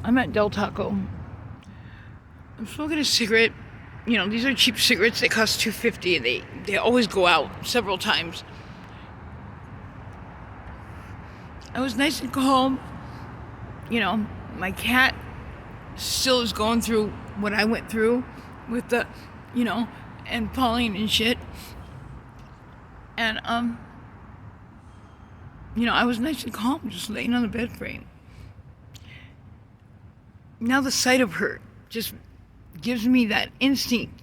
I'm at Del Taco. I'm smoking a cigarette. These are cheap cigarettes. They cost $2.50 and they always go out several times. I was nice and calm. My cat still is going through what I went through with the, and falling and shit. And, I was nice and calm, just laying on the bed frame. Now the sight of her just gives me that instinct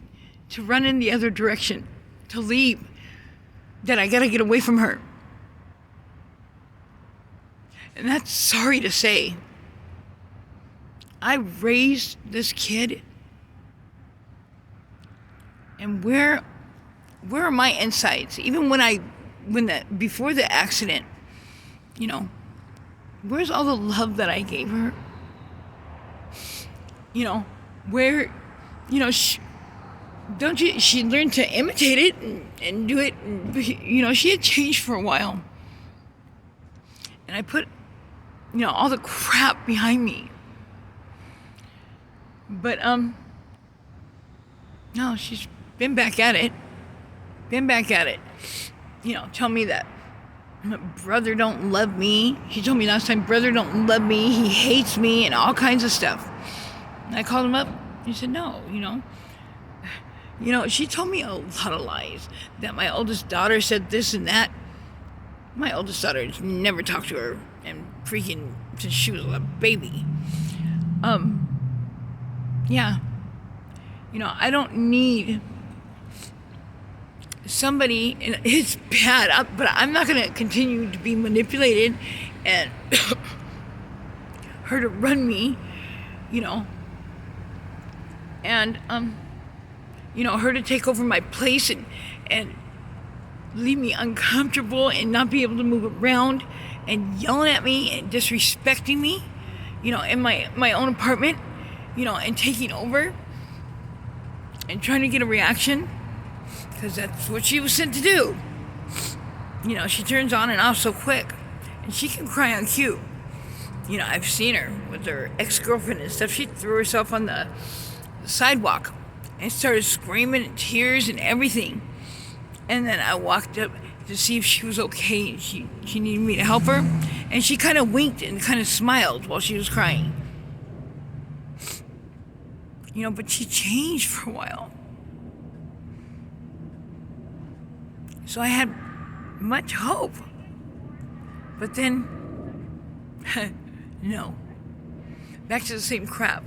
to run in the other direction, to leave, that I gotta get away from her. And that's sorry to say. I raised this kid, and where are my insides? Even before the accident, where's all the love that I gave her? Where, she learned to imitate it and do it, and, she had changed for a while. And I put, all the crap behind me. But, no, she's been back at it. Tell me that my brother don't love me. She told me last time, brother don't love me. He hates me and all kinds of stuff. And I called him up. He said, no, she told me a lot of lies. That my oldest daughter said this and that. My oldest daughter has never talked to her and freaking since she was a baby. Yeah. I don't need somebody, and it's bad, but I'm not going to continue to be manipulated and her to run me, and, her to take over my place and leave me uncomfortable and not be able to move around and yelling at me and disrespecting me, in my own apartment, and taking over and trying to get a reaction, because that's what she was sent to do. She turns on and off so quick, and she can cry on cue. I've seen her with her ex-girlfriend and stuff. She threw herself on the sidewalk and started screaming in tears and everything. And then I walked up to see if she was okay, and she needed me to help her, and she kind of winked and kind of smiled while she was crying. But she changed for a while. So I had much hope. But then, no. Back to the same crap.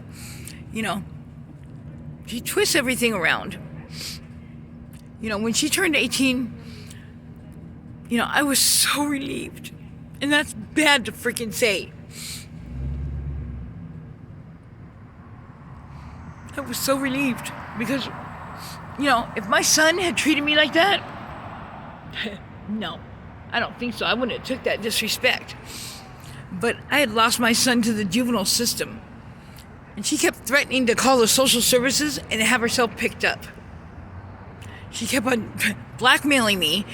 She twists everything around. When she turned 18, I was so relieved. And that's bad to freaking say. I was so relieved because, if my son had treated me like that, no, I don't think so. I wouldn't have took that disrespect. But I had lost my son to the juvenile system. And she kept threatening to call the social services and have herself picked up. She kept on blackmailing me.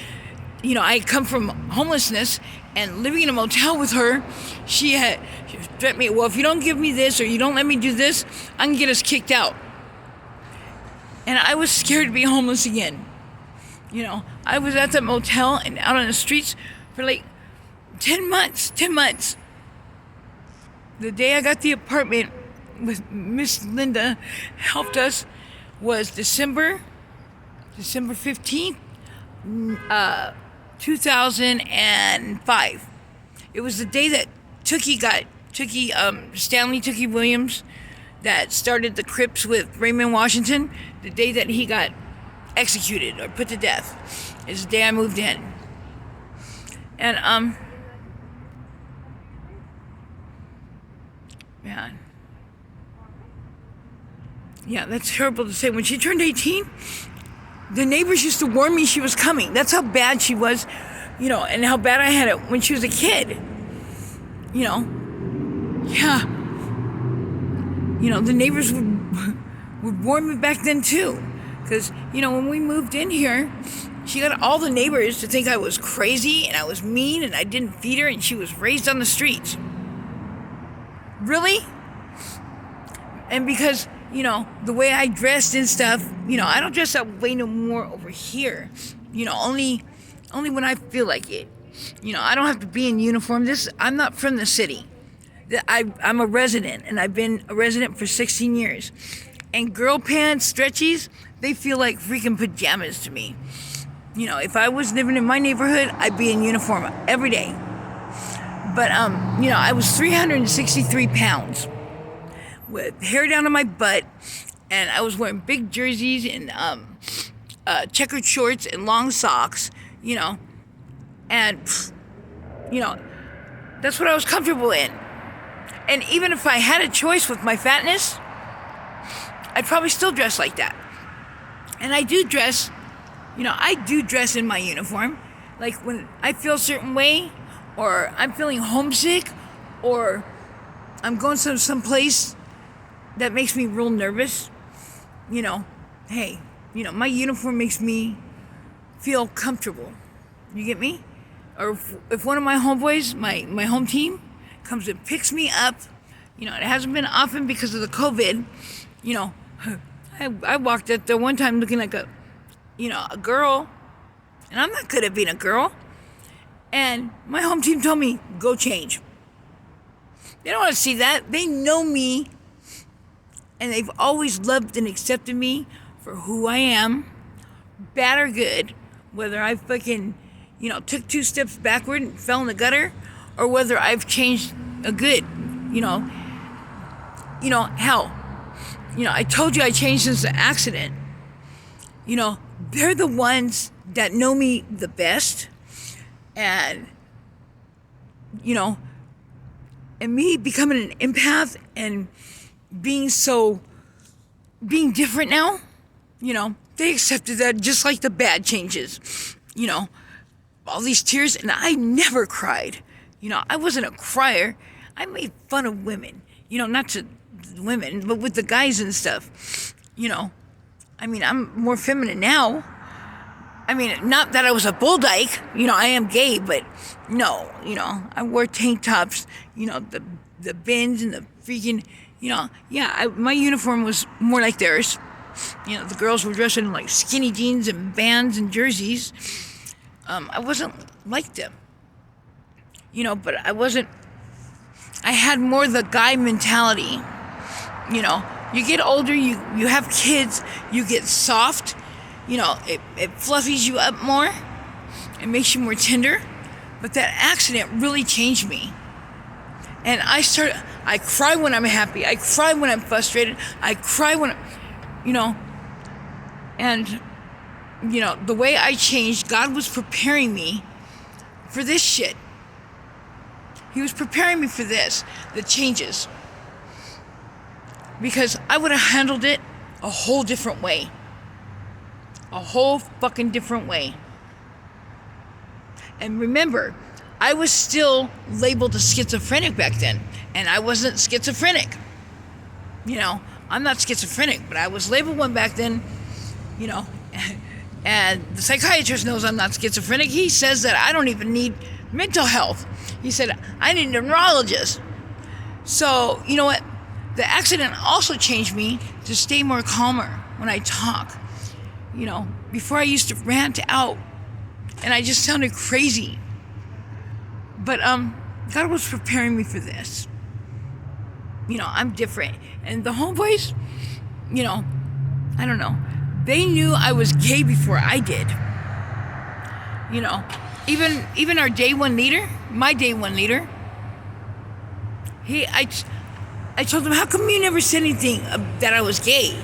I had come from homelessness and living in a motel with her. She threatened me, well, if you don't give me this or you don't let me do this, I can get us kicked out. And I was scared to be homeless again. I was at the motel and out on the streets for like 10 months. The day I got the apartment with Miss Linda helped us was December 15th, 2005. It was the day that Stanley Tookie Williams, that started the Crips with Raymond Washington, the day that he got executed or put to death is the day I moved in. And, man. Yeah, that's terrible to say. When she turned 18, the neighbors used to warn me she was coming. That's how bad she was, and how bad I had it when she was a kid. Yeah. The neighbors would warn me back then too. Because, when we moved in here, she got all the neighbors to think I was crazy and I was mean and I didn't feed her and she was raised on the streets. Really? And because, the way I dressed and stuff, I don't dress that way no more over here. Only when I feel like it. I don't have to be in uniform. I'm not from the city. I'm a resident, and I've been a resident for 16 years. And girl pants, stretchies, they feel like freaking pajamas to me. If I was living in my neighborhood, I'd be in uniform every day. But, I was 363 pounds with hair down to my butt, and I was wearing big jerseys and checkered shorts and long socks, and, that's what I was comfortable in. And even if I had a choice with my fatness, I'd probably still dress like that. And I do dress in my uniform. Like when I feel a certain way, or I'm feeling homesick, or I'm going some place that makes me real nervous, hey, my uniform makes me feel comfortable. You get me? Or if one of my homeboys, my home team, comes and picks me up, it hasn't been often because of the COVID, I walked up there one time looking like a girl, and I'm not good at being a girl, and my home team told me, go change. They don't want to see that. They know me, and they've always loved and accepted me for who I am, bad or good, whether I fucking, took 2 steps backward and fell in the gutter, or whether I've changed a good, hell, I told you I changed since the accident. They're the ones that know me the best, and, and me becoming an empath and being different now, they accepted that just like the bad changes, all these tears, and I never cried. I wasn't a crier. I made fun of women, not to women, but with the guys and stuff, I'm more feminine now. Not that I was a bull dyke, I am gay, but no, I wore tank tops, the bins and the freaking, my uniform was more like theirs. The girls were dressed in like skinny jeans and bands and jerseys. I wasn't like them, but I had more the guy mentality. You get older, you have kids, you get soft, it fluffies you up more, it makes you more tender, but that accident really changed me. And I cry when I'm happy, I cry when I'm frustrated, I cry when, and, the way I changed, God was preparing me for this shit. He was preparing me for this, the changes. Because I would have handled it a whole different way. A whole fucking different way. And remember, I was still labeled a schizophrenic back then. And I wasn't schizophrenic. I'm not schizophrenic, but I was labeled one back then, and the psychiatrist knows I'm not schizophrenic. He says that I don't even need mental health. He said, I need a neurologist. So, you know what? The accident also changed me to stay more calmer when I talk. Before I used to rant out, and I just sounded crazy. But God was preparing me for this. I'm different. And the homeboys, I don't know. They knew I was gay before I did. Even our day one leader, my day one leader, I told him, how come you never said anything that I was gay?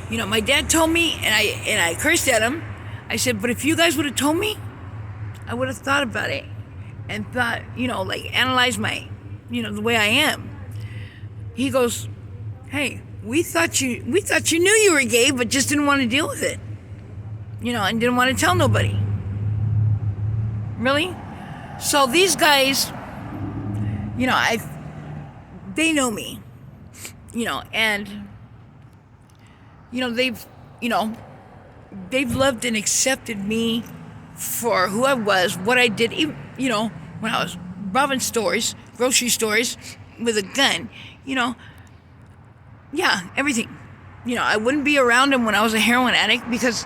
My dad told me, and I cursed at him. I said, but if you guys would have told me, I would have thought about it and thought, analyze my, the way I am. He goes, hey, we thought you knew you were gay, but just didn't want to deal with it, and didn't want to tell nobody. Really? So these guys, they know me, and, they've loved and accepted me for who I was, what I did, even, when I was robbing stores, grocery stores with a gun, yeah, everything. I wouldn't be around him when I was a heroin addict because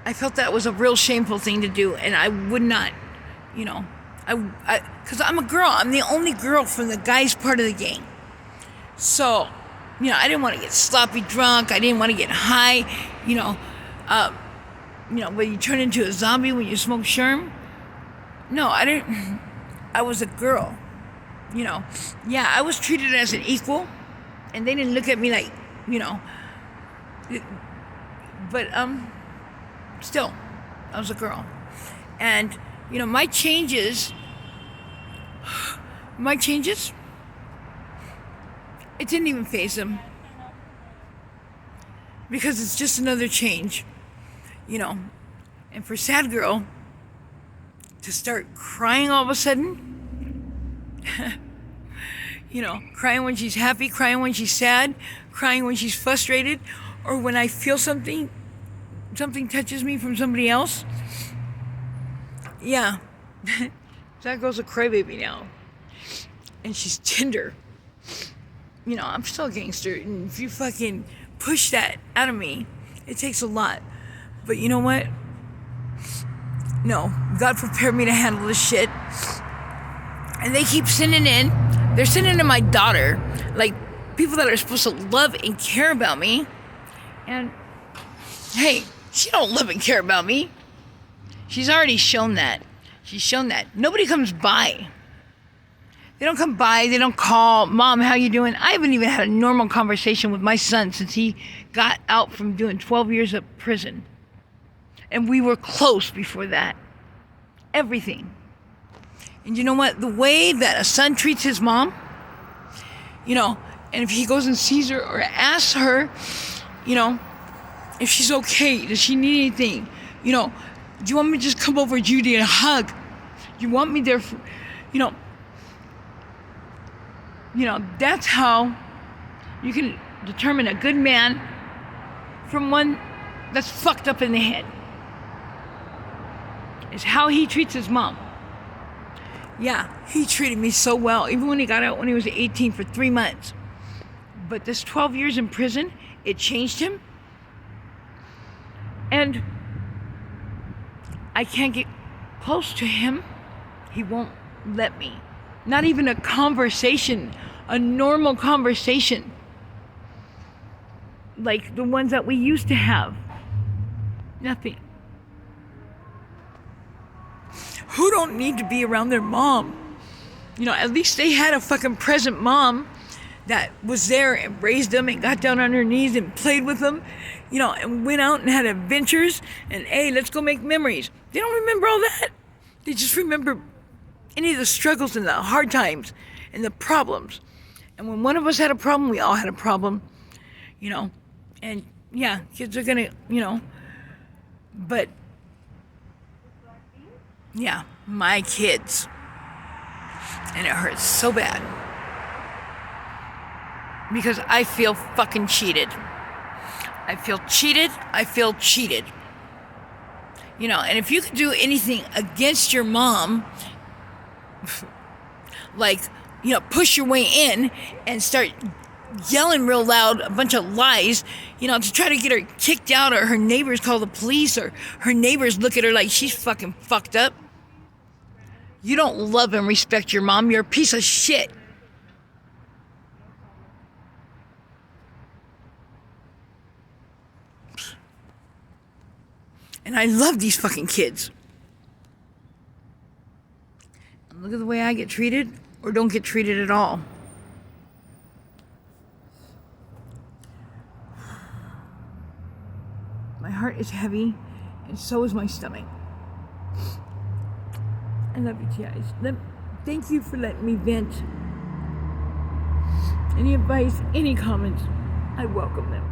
I felt that was a real shameful thing to do, and I would not, because I'm a girl. I'm the only girl from the guys' part of the gang. So, I didn't want to get sloppy drunk. I didn't want to get high, but you turn into a zombie when you smoke sherm. No, I didn't. I was a girl, Yeah, I was treated as an equal, and they didn't look at me like, but, still, I was a girl. And, my changes, it didn't even faze them. Because it's just another change, And for sad girl to start crying all of a sudden, crying when she's happy, crying when she's sad, crying when she's frustrated, or when I feel something touches me from somebody else. Yeah, that girl's a crybaby now. And she's tender. I'm still a gangster, and if you fucking push that out of me, it takes a lot. But you know what? No, God prepared me to handle this shit. And they keep they're sending in my daughter, like people that are supposed to love and care about me. And hey, she don't love and care about me. She's already shown that. Nobody comes by. They don't come by. They don't call, Mom, how you doing? I haven't even had a normal conversation with my son since he got out from doing 12 years of prison. And we were close before that. Everything. And you know what? The way that a son treats his mom, and if he goes and sees her or asks her, if she's okay, does she need anything? Do you want me to just come over, Judy, and hug? You want me there for, that's how you can determine a good man from one that's fucked up in the head. Is how he treats his mom. Yeah, he treated me so well, even when he got out when he was 18 for 3 months. But this 12 years in prison, it changed him. And I can't get close to him. He won't let me. Not even a conversation, a normal conversation. Like the ones that we used to have. Nothing. Who don't need to be around their mom? At least they had a fucking present mom that was there and raised them and got down on her knees and played with them, and went out and had adventures and, hey, let's go make memories. They don't remember all that. They just remember any of the struggles and the hard times and the problems. And when one of us had a problem, we all had a problem, and yeah, kids are gonna, but yeah, my kids. And it hurts so bad. Because I feel fucking cheated. I feel cheated. And if you could do anything against your mom, like, push your way in and start yelling real loud a bunch of lies, to try to get her kicked out, or her neighbors call the police, or her neighbors look at her like she's fucking fucked up. You don't love and respect your mom. You're a piece of shit. And I love these fucking kids. And look at the way I get treated, or don't get treated at all. My heart is heavy, and so is my stomach. I love you guys. Thank you for letting me vent. Any advice, any comments, I welcome them.